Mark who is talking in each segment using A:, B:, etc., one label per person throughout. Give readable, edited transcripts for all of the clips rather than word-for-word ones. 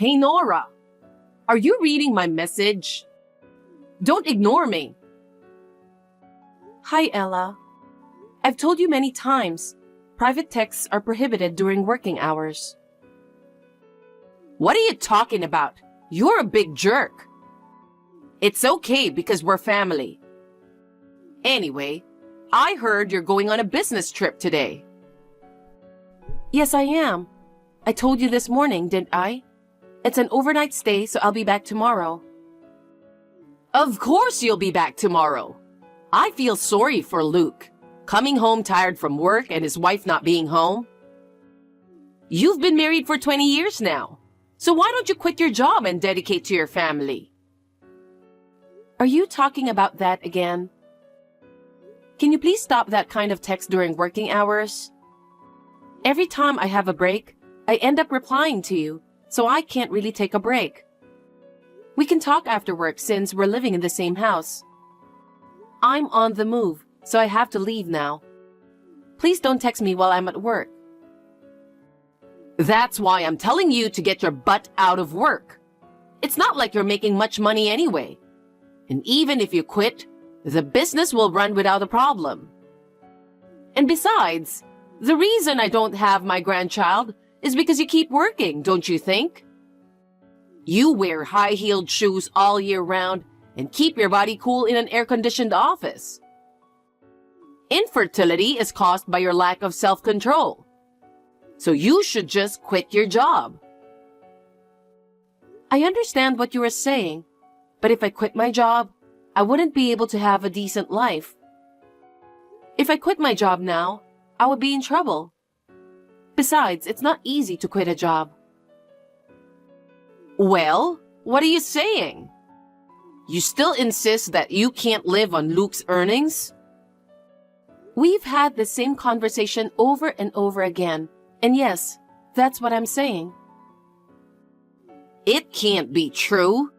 A: Hey Nora, are you reading my message? Don't ignore me.
B: Hi, Ella. I've told you many times, private texts are prohibited during working hours.
A: What are you talking about? You're a big jerk. It's okay because we're family. Anyway, I heard you're going on a business trip today.
B: Yes, I am. I told you this morning, didn't I? It's an overnight stay, so I'll be back tomorrow.
A: Of course you'll be back tomorrow. I feel sorry for Luke, coming home tired from work and his wife not being home. You've been married for 20 years now, so why don't you quit your job and dedicate to your family?
B: Are you talking about that again? Can you please stop that kind of text during working hours? Every time I have a break, I end up replying to you, so I can't really take a break. We can talk after work since we're living in the same house. I'm on the move, so I have to leave now. Please don't text me while I'm at work.
A: That's why I'm telling you to get your butt out of work. It's not like you're making much money anyway. And even if you quit, the business will run without a problem. And besides, the reason I don't have my grandchild is because you keep working, don't you think? You wear high-heeled shoes all year round and keep your body cool in an air-conditioned office. Infertility is caused by your lack of self-control. So you should just quit your job.
B: I understand what you are saying, but if I quit my job, I wouldn't be able to have a decent life. If I quit my job now, I would be in trouble. Besides, it's not easy to quit a job.
A: Well, what are you saying? You still insist that you can't live on Luke's earnings?
B: We've had the same conversation over and over again, and yes, that's what I'm saying.
A: It can't be true.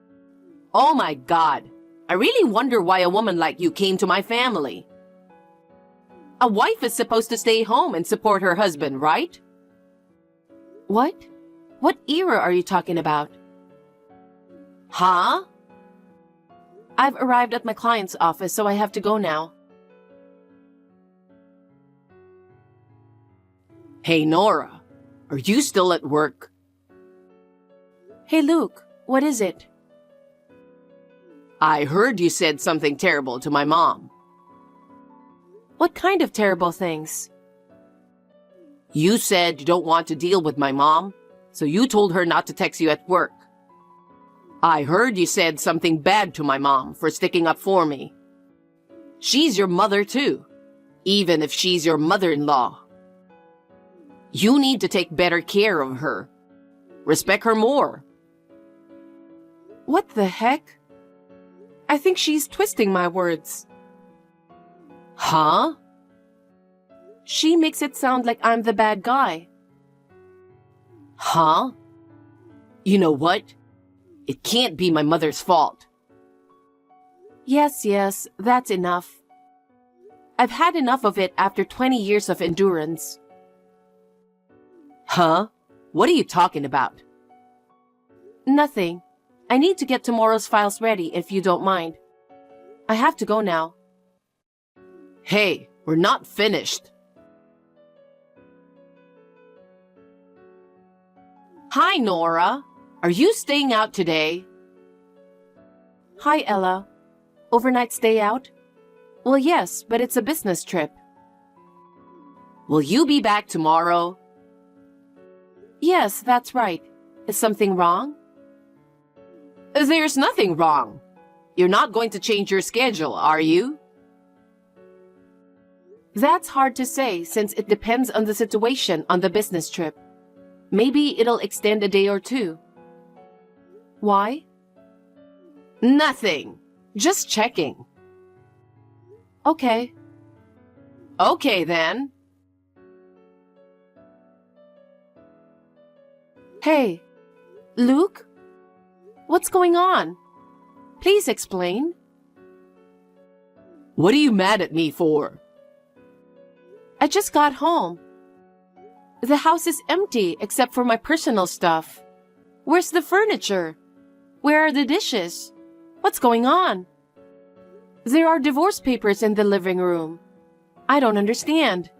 A: Oh my God, I really wonder why a woman like you came to my family. A wife is supposed to stay home and support her husband, right?
B: What? What era are you talking about?
A: Huh?
B: I've arrived at my client's office, so I have to go now.
A: Hey Nora, are you still at work?
B: Hey Luke, what is it?
A: I heard you said something terrible to my mom.
B: What kind of terrible things?
A: You said you don't want to deal with my mom, so you told her not to text you at work. I heard you said something bad to my mom for sticking up for me. She's your mother too, even if she's your mother-in-law. You need to take better care of her. Respect her more.
B: What the heck? I think she's twisting my words.
A: Huh?
B: She makes it sound like I'm the bad guy.
A: Huh? You know what? It can't be my mother's fault.
B: Yes, that's enough. I've had enough of it after 20 years of endurance.
A: Huh? What are you talking about?
B: Nothing. I need to get tomorrow's files ready if you don't mind. I have to go now.
A: Hey, we're not finished. Hi, Nora. Are you staying out today?
B: Hi, Ella. Overnight stay out? Well, yes, but it's a business trip.
A: Will you be back tomorrow?
B: Yes, that's right. Is something wrong?
A: There's nothing wrong. You're not going to change your schedule, are you?
B: That's hard to say since it depends on the situation on the business trip. Maybe it'll extend a day or two. Why?
A: Nothing. Just checking.
B: Okay.
A: Okay, then.
B: Hey, Luke? What's going on? Please explain.
A: What are you mad at me for?
B: I just got home. The house is empty except for my personal stuff. Where's the furniture? Where are the dishes? What's going on? There are divorce papers in the living room. I don't understand.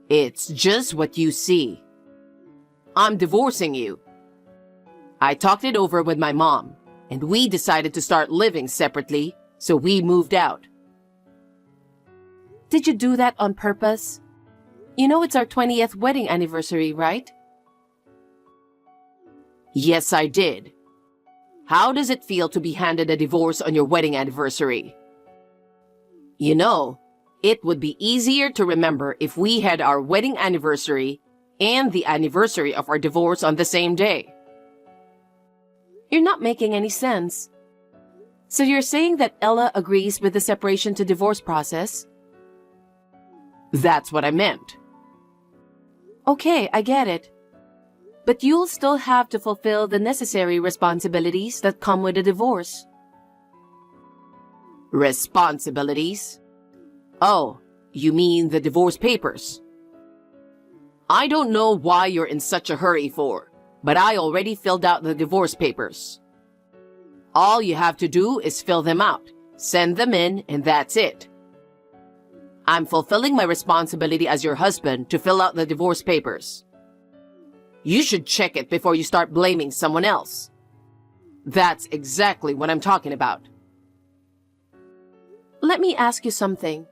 A: It's just what you see. I'm divorcing you. I talked it over with my mom, and we decided to start living separately, so we moved out.
B: Did you do that on purpose? You know it's our 20th wedding anniversary, right?
A: Yes, I did. How does it feel to be handed a divorce on your wedding anniversary? You know, it would be easier to remember if we had our wedding anniversary and the anniversary of our divorce on the same day.
B: You're not making any sense. So you're saying that Ella agrees with the separation to divorce process?
A: That's what I meant.
B: Okay, I get it. But you'll still have to fulfill the necessary responsibilities that come with a divorce.
A: Responsibilities? Oh, you mean the divorce papers? I don't know why you're in such a hurry for, but I already filled out the divorce papers. All you have to do is fill them out, send them in, and that's it. I'm fulfilling my responsibility as your husband to fill out the divorce papers. You should check it before you start blaming someone else. That's exactly what I'm talking about.
B: Let me ask you something.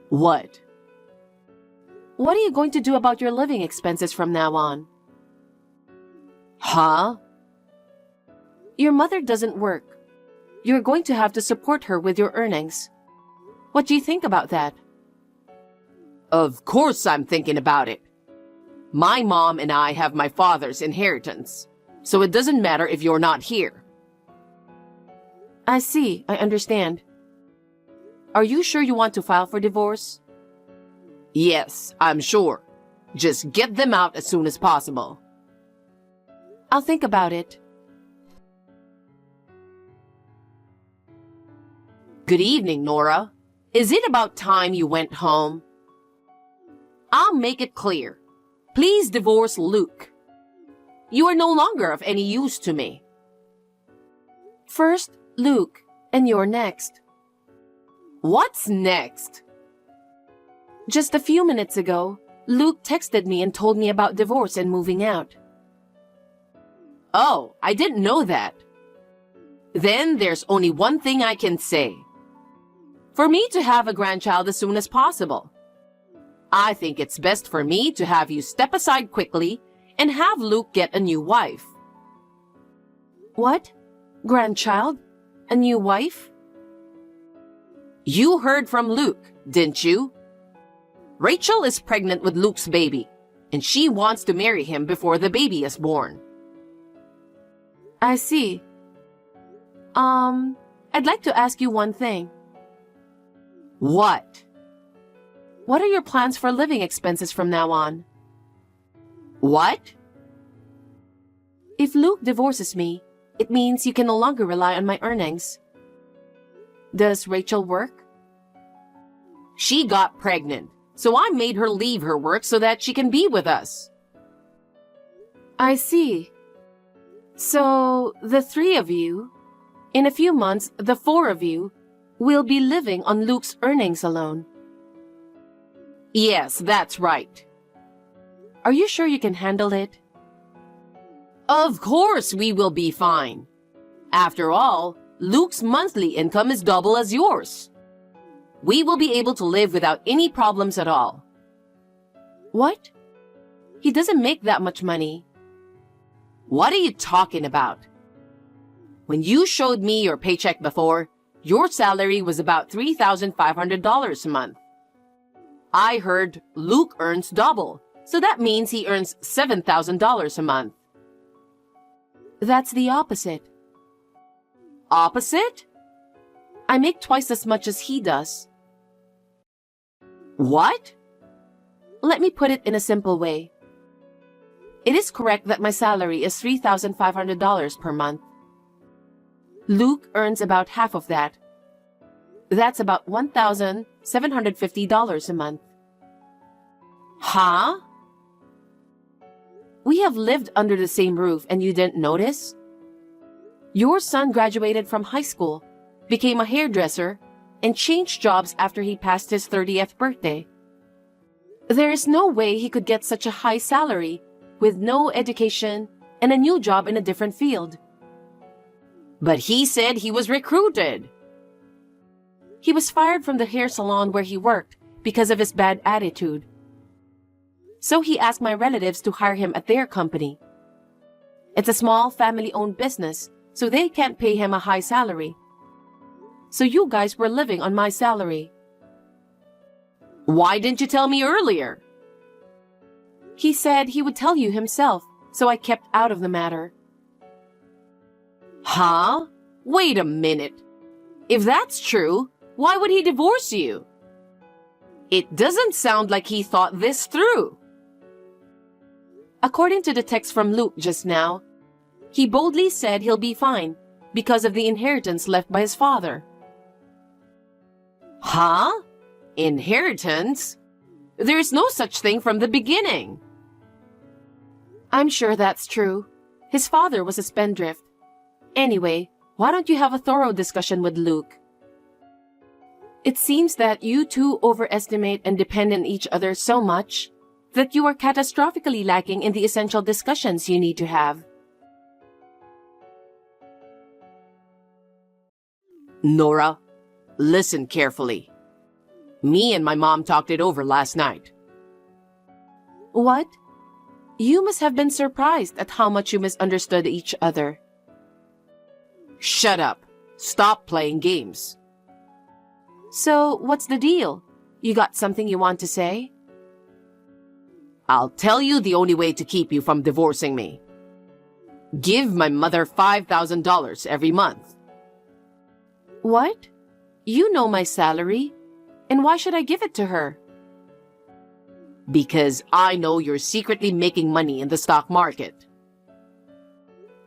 A: What?
B: What are you going to do about your living expenses from now on?
A: Huh?
B: Your mother doesn't work. You're going to have to support her with your earnings. What do you think about that?
A: Of course I'm thinking about it. My mom and I have my father's inheritance, so it doesn't matter if you're not here.
B: I see, I understand. Are you sure you want to file for divorce?
A: Yes, I'm sure. Just get them out as soon as possible.
B: I'll think about it.
A: Good evening, Nora. Is it about time you went home? I'll make it clear. Please divorce Luke. You are no longer of any use to me.
B: First, Luke, and you're next.
A: What's next?
B: Just a few minutes ago, Luke texted me and told me about divorce and moving out.
A: Oh, I didn't know that. Then there's only one thing I can say. For me to have a grandchild as soon as possible. I think it's best for me to have you step aside quickly and have Luke get a new wife.
B: What? Grandchild? A new wife?
A: You heard from Luke, didn't you? Rachel is pregnant with Luke's baby, and she wants to marry him before the baby is born.
B: I see. I'd like to ask you one thing.
A: What?
B: What are your plans for living expenses from now on?
A: What?
B: If Luke divorces me, it means you can no longer rely on my earnings. Does Rachel work?
A: She got pregnant, so I made her leave her work so that she can be with us.
B: I see. So, the three of you, in a few months, the four of you, will be living on Luke's earnings alone.
A: Yes, that's right.
B: Are you sure you can handle it?
A: Of course we will be fine. After all, Luke's monthly income is double as yours. We will be able to live without any problems at all.
B: What? He doesn't make that much money.
A: What are you talking about? When you showed me your paycheck before, your salary was about $3,500 a month. I heard Luke earns double, so that means he earns $7,000 a month.
B: That's the opposite.
A: Opposite?
B: I make twice as much as he does.
A: What?
B: Let me put it in a simple way. It is correct that my salary is $3,500 per month. Luke earns about half of that. That's about $1,750 a month.
A: Huh?
B: We have lived under the same roof and you didn't notice? Your son graduated from high school, became a hairdresser, and changed jobs after he passed his 30th birthday. There is no way he could get such a high salary with no education and a new job in a different field.
A: But he said he was recruited.
B: He was fired from the hair salon where he worked because of his bad attitude. So he asked my relatives to hire him at their company. It's a small family-owned business, so they can't pay him a high salary. So you guys were living on my salary.
A: Why didn't you tell me earlier?
B: He said he would tell you himself, so I kept out of the matter.
A: Huh? Wait a minute. If that's true, why would he divorce you? It doesn't sound like he thought this through.
B: According to the text from Luke just now, he boldly said he'll be fine because of the inheritance left by his father.
A: Huh? Inheritance? There's no such thing from the beginning.
B: I'm sure that's true. His father was a spendthrift. Anyway, why don't you have a thorough discussion with Luke? It seems that you two overestimate and depend on each other so much that you are catastrophically lacking in the essential discussions you need to have.
A: Nora, listen carefully. Me and my mom talked it over last night.
B: What? You must have been surprised at how much you misunderstood each other.
A: Shut up. Stop playing games.
B: So, what's the deal? You got something you want to say?
A: I'll tell you the only way to keep you from divorcing me. Give my mother $5,000 every month.
B: What? You know my salary. And why should I give it to her?
A: Because I know you're secretly making money in the stock market.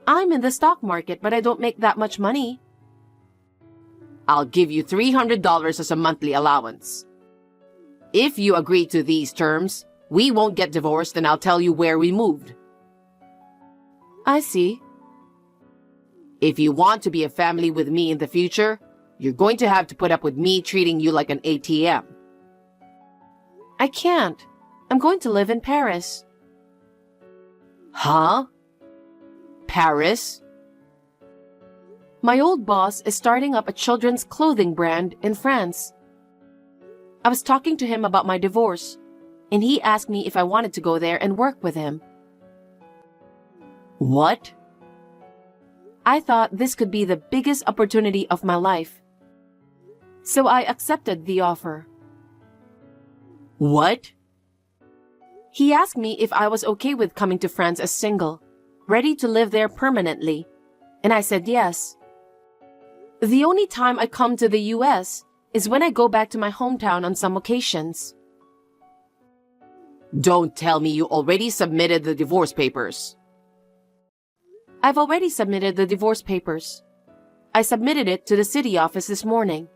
B: I'm in the stock market, but I don't make that much money.
A: I'll give you $300 as a monthly allowance. If you agree to these terms, we won't get divorced and I'll tell you where we moved.
B: I see.
A: If you want to be a family with me in the future, you're going to have to put up with me treating you like an ATM.
B: I can't. I'm going to live in Paris.
A: Huh? Paris?
B: My old boss is starting up a children's clothing brand in France. I was talking to him about my divorce, and he asked me if I wanted to go there and work with him.
A: What?
B: I thought this could be the biggest opportunity of my life. So I accepted the offer.
A: What?
B: He asked me if I was okay with coming to France as single, ready to live there permanently, and I said yes. The only time I come to the US is when I go back to my hometown on some occasions.
A: Don't tell me you already submitted the divorce papers.
B: I've already submitted the divorce papers. I submitted it to the city office this morning.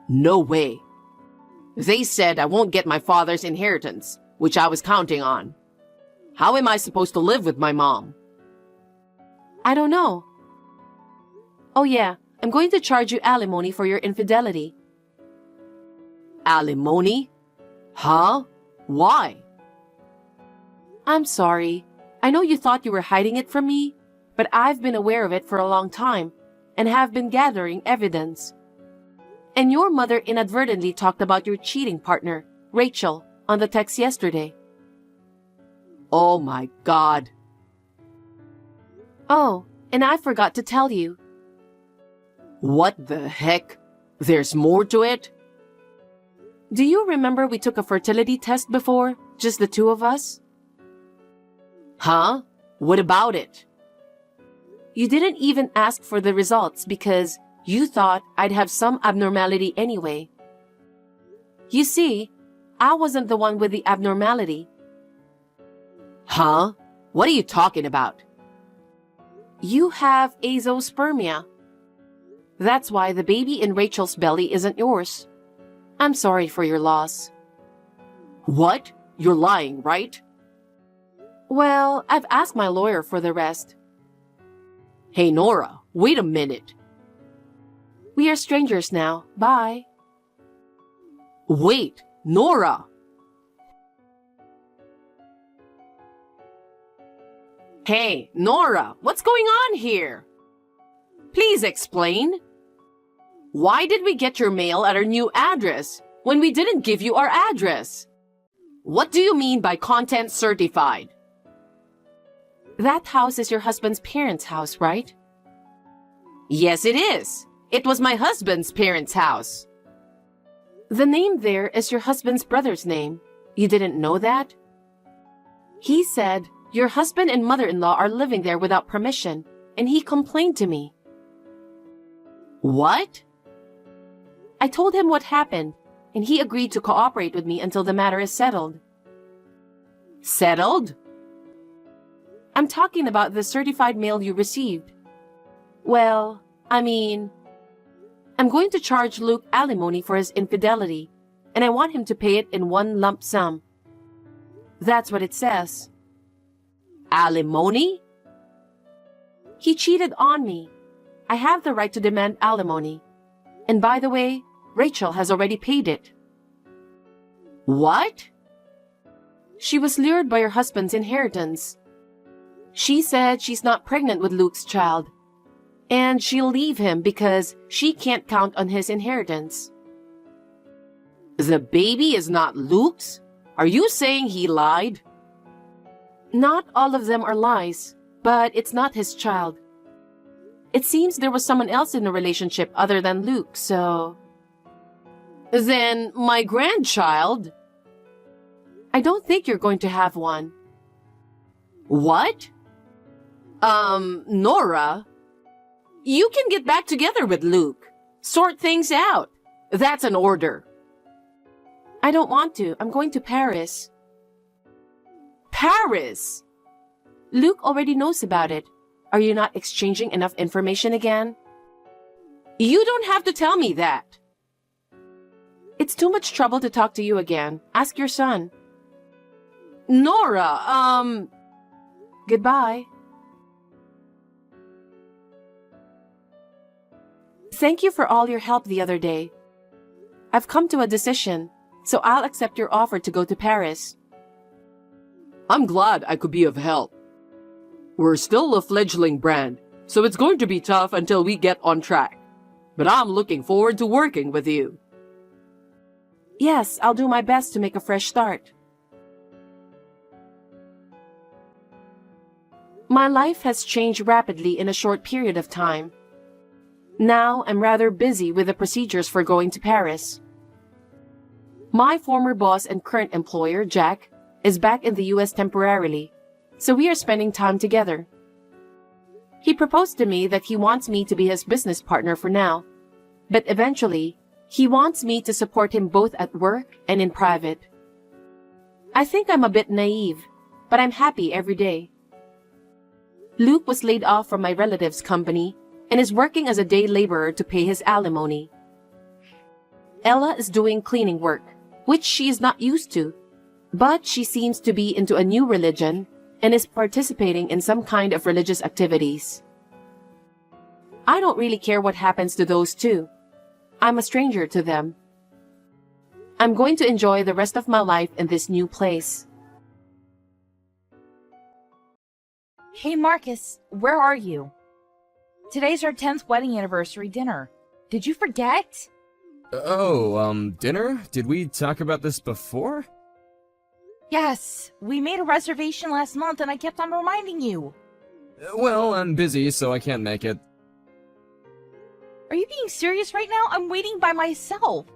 A: No way. They said I won't get my father's inheritance, which I was counting on. How am I supposed to live with my mom?
B: I don't know. Oh yeah, I'm going to charge you alimony for your infidelity.
A: Alimony? Huh? Why?
B: I'm sorry. I know you thought you were hiding it from me, but I've been aware of it for a long time and have been gathering evidence. And your mother inadvertently talked about your cheating partner, Rachel, on the text yesterday.
A: Oh my God.
B: Oh, and I forgot to tell you.
A: What the heck? There's more to it?
B: Do you remember we took a fertility test before, just the two of us?
A: Huh? What about it?
B: You didn't even ask for the results because you thought I'd have some abnormality anyway. You see, I wasn't the one with the abnormality.
A: Huh? What are you talking about?
B: You have azoospermia. That's why the baby in Rachel's belly isn't yours. I'm sorry for your loss.
A: What? You're lying, right?
B: Well, I've asked my lawyer for the rest.
A: Hey, Nora, wait a minute.
B: We are strangers now. Bye.
A: Wait, Nora! Hey, Nora, what's going on here? Please explain. Why did we get your mail at our new address when we didn't give you our address? What do you mean by content certified?
B: That house is your husband's parents' house, right?
A: Yes, it is. It was my husband's parents' house.
B: The name there is your husband's brother's name. You didn't know that? He said your husband and mother-in-law are living there without permission, and he complained to me.
A: What?
B: I told him what happened, and he agreed to cooperate with me until the matter is settled.
A: Settled?
B: I'm talking about the certified mail you received. Well, I'm going to charge Luke alimony for his infidelity, and I want him to pay it in one lump sum. That's what it says.
A: Alimony?
B: He cheated on me. I have the right to demand alimony. And by the way, Rachel has already paid it.
A: What?
B: She was lured by her husband's inheritance. She said she's not pregnant with Luke's child, and she'll leave him because she can't count on his inheritance.
A: The baby is not Luke's? Are you saying he lied?
B: Not all of them are lies, but it's not his child. It seems there was someone else in the relationship other than Luke, so...
A: Then my grandchild?
B: I don't think you're going to have one.
A: What? Nora? You can get back together with Luke. Sort things out. That's an order.
B: I don't want to. I'm going to Paris.
A: Paris?
B: Luke already knows about it. Are you not exchanging enough information again?
A: You don't have to tell me that.
B: It's too much trouble to talk to you again. Ask your son.
A: Nora,
B: Goodbye. Thank you for all your help the other day. I've come to a decision, so I'll accept your offer to go to Paris.
A: I'm glad I could be of help. We're still a fledgling brand, so it's going to be tough until we get on track. But I'm looking forward to working with you.
B: Yes, I'll do my best to make a fresh start. My life has changed rapidly in a short period of time. Now I'm rather busy with the procedures for going to Paris. My former boss and current employer, Jack, is back in the US temporarily, so we are spending time together. He proposed to me that he wants me to be his business partner for now, but eventually, he wants me to support him both at work and in private. I think I'm a bit naive, but I'm happy every day. Luke was laid off from my relative's company and is working as a day laborer to pay his alimony. Ella is doing cleaning work, which she is not used to, but she seems to be into a new religion and is participating in some kind of religious activities. I don't really care what happens to those two. I'm a stranger to them. I'm going to enjoy the rest of my life in this new place.
C: Hey Marcus, where are you? Today's our 10th wedding anniversary dinner. Did you forget?
D: Dinner? Did we talk about this before?
C: Yes, we made a reservation last month and I kept on reminding you.
D: Well, I'm busy, so I can't make it.
C: Are you being serious right now? I'm waiting by myself.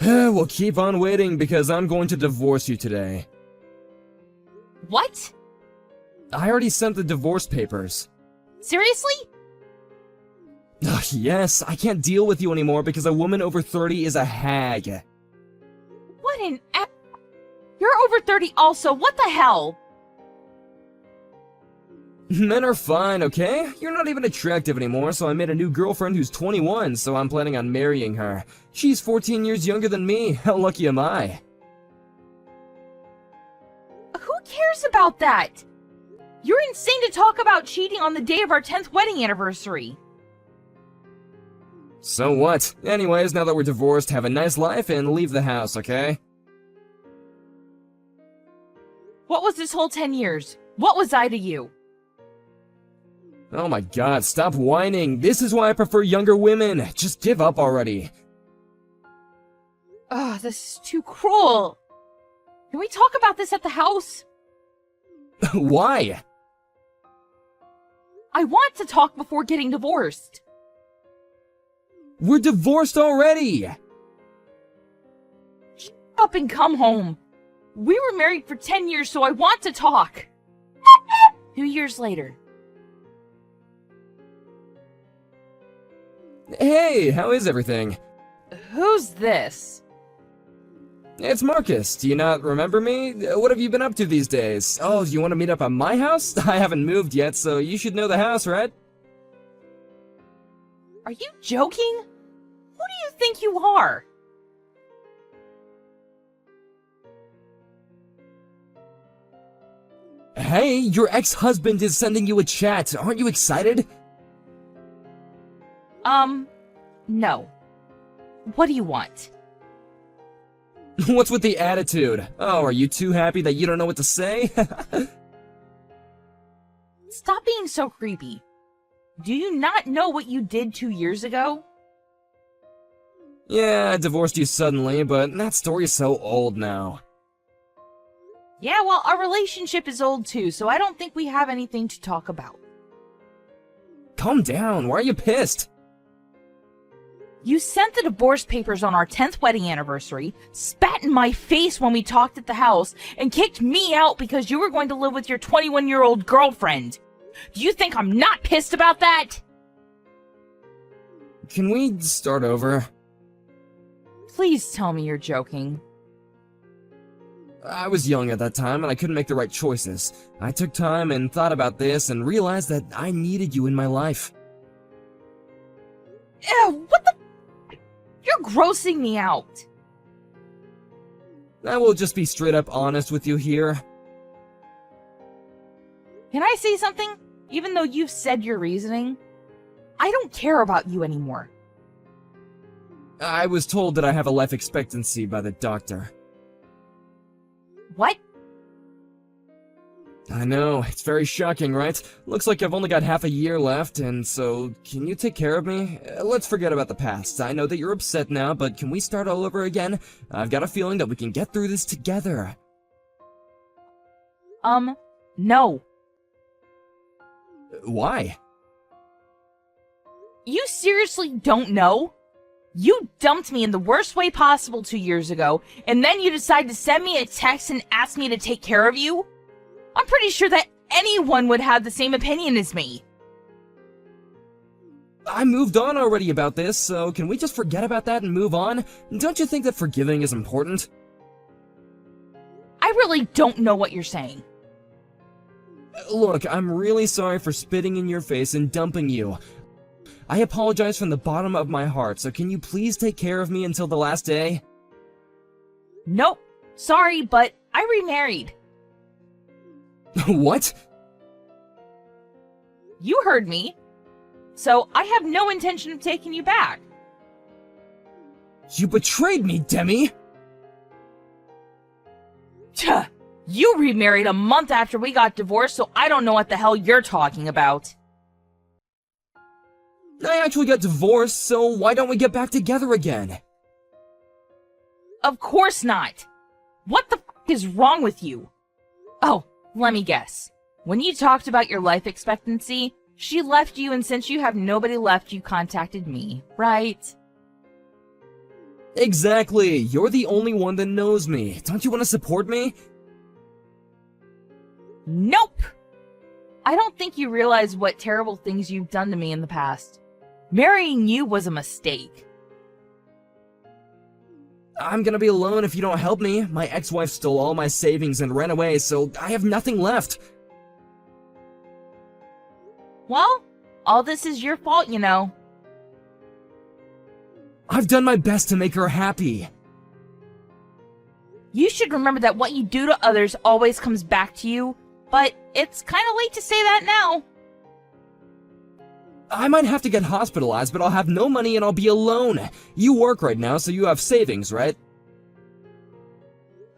D: We'll keep on waiting because I'm going to divorce you today.
C: What?
D: I already sent the divorce papers.
C: Seriously?
D: Ugh, yes, I can't deal with you anymore because a woman over 30 is a hag.
C: What an You're over 30 also, what the hell?
D: Men are fine, okay? You're not even attractive anymore, so I made a new girlfriend who's 21, so I'm planning on marrying her. She's 14 years younger than me, how lucky am I?
C: Who cares about that? You're insane to talk about cheating on the day of our 10th wedding anniversary.
D: So what? Anyways, now that we're divorced, have a nice life and leave the house, okay?
C: What was this whole 10 years? What was I to you?
D: Oh my god, stop whining. This is why I prefer younger women. Just give up already.
C: Ugh, this is too cruel. Can we talk about this at the house?
D: Why?
C: I want to talk before getting divorced.
D: We're divorced already!
C: Shut up and come home. We were married for 10 years, so I want to talk. 2 years later.
D: Hey, how is everything?
C: Who's this?
D: It's Marcus. Do you not remember me? What have you been up to these days? Oh, you want to meet up at my house? I haven't moved yet, so you should know the house, right?
C: Are you joking? Who do you think you are?
D: Hey, your ex-husband is sending you a chat. Aren't you excited?
C: No. What do you want?
D: What's with the attitude? Oh, are you too happy that you don't know what to say?
C: Stop being so creepy. Do you not know what you did 2 years ago?
D: Yeah, I divorced you suddenly, but that story is so old now.
C: Yeah, well, our relationship is old too, so I don't think we have anything to talk about.
D: Calm down, why are you pissed?
C: You sent the divorce papers on our 10th wedding anniversary, spat in my face when we talked at the house, and kicked me out because you were going to live with your 21-year-old girlfriend. Do you think I'm not pissed about that?
D: Can we start over?
C: Please tell me you're joking.
D: I was young at that time and I couldn't make the right choices. I took time and thought about this and realized that I needed you in my life.
C: Ew, what the? You're grossing me out.
D: I will just be straight up honest with you here.
C: Can I say something? Even though you've said your reasoning, I don't care about you anymore.
D: I was told that I have a life expectancy by the doctor.
C: What?
D: I know, it's very shocking, right? Looks like I've only got half a year left, and so, can you take care of me? Let's forget about the past. I know that you're upset now, but can we start all over again? I've got a feeling that we can get through this together.
C: No.
D: Why?
C: You seriously don't know? You dumped me in the worst way possible 2 years ago, and then you decide to send me a text and ask me to take care of you? I'm pretty sure that anyone would have the same opinion as me.
D: I moved on already about this, so can we just forget about that and move on? Don't you think that forgiving is important?
C: I really don't know what you're saying.
D: Look, I'm really sorry for spitting in your face and dumping you. I apologize from the bottom of my heart, so can you please take care of me until the last day?
C: Nope. Sorry, but I remarried.
D: What?
C: You heard me. So I have no intention of taking you back.
D: You betrayed me, Demi!
C: Tuh. You remarried a month after we got divorced, so I don't know what the hell you're talking about.
D: I actually got divorced, so why don't we get back together again?
C: Of course not. What the f*** is wrong with you? Oh, let me guess. When you talked about your life expectancy, she left you, and since you have nobody left, you contacted me, right?
D: Exactly. You're the only one that knows me. Don't you want to support me?
C: Nope! I don't think you realize what terrible things you've done to me in the past. Marrying you was a mistake.
D: I'm gonna be alone if you don't help me. My ex-wife stole all my savings and ran away, so I have nothing left.
C: Well, all this is your fault, you know.
D: I've done my best to make her happy.
C: You should remember that what you do to others always comes back to you, but it's kind of late to say that now.
D: I might have to get hospitalized, but I'll have no money and I'll be alone. You work right now, so you have savings, right?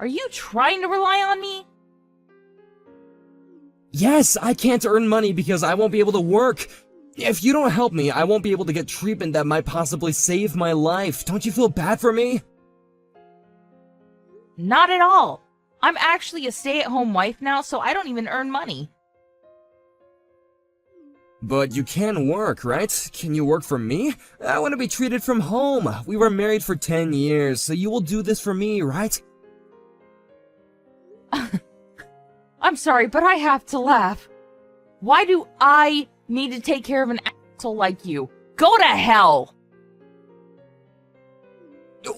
C: Are you trying to rely on me?
D: Yes, I can't earn money because I won't be able to work. If you don't help me, I won't be able to get treatment that might possibly save my life. Don't you feel bad for me?
C: Not at all. I'm actually a stay-at-home wife now, so I don't even earn money.
D: But you can work, right? Can you work for me? I want to be treated from home. We were married for 10 years, so you will do this for me, right?
C: I'm sorry, but I have to laugh. Why do I need to take care of an asshole like you? Go to hell!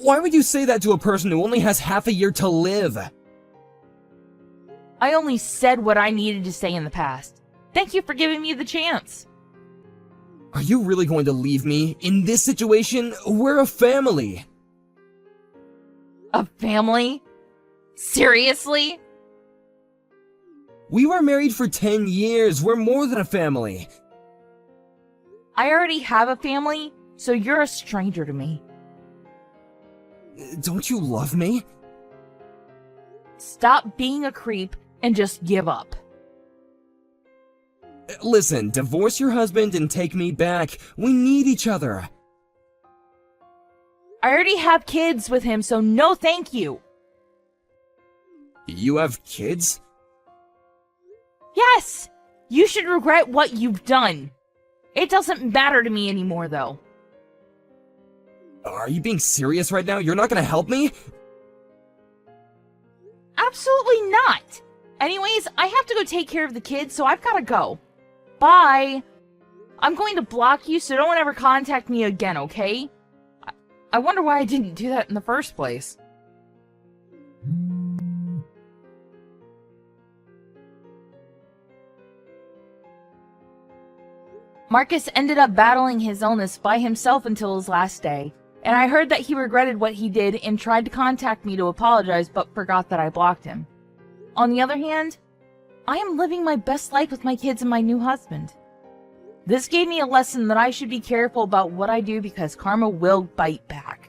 D: Why would you say that to a person who only has half a year to live?
C: I only said what I needed to say in the past. Thank you for giving me the chance.
D: Are you really going to leave me? In this situation, we're a family.
C: A family? Seriously?
D: We were married for 10 years. We're more than a family.
C: I already have a family, so you're a stranger to me.
D: Don't you love me?
C: Stop being a creep and just give up.
D: Listen, divorce your husband and take me back. We need each other.
C: I already have kids with him, so no thank you.
D: You have kids?
C: Yes! You should regret what you've done. It doesn't matter to me anymore, though.
D: Are you being serious right now? You're not gonna help me?
C: Absolutely not! Anyways, I have to go take care of the kids, so I've gotta go. Bye! I'm going to block you, so don't ever contact me again, okay? I wonder why I didn't do that in the first place. Marcus ended up battling his illness by himself until his last day, and I heard that he regretted what he did and tried to contact me to apologize but forgot that I blocked him. On the other hand, I am living my best life with my kids and my new husband. This gave me a lesson that I should be careful about what I do because karma will bite back.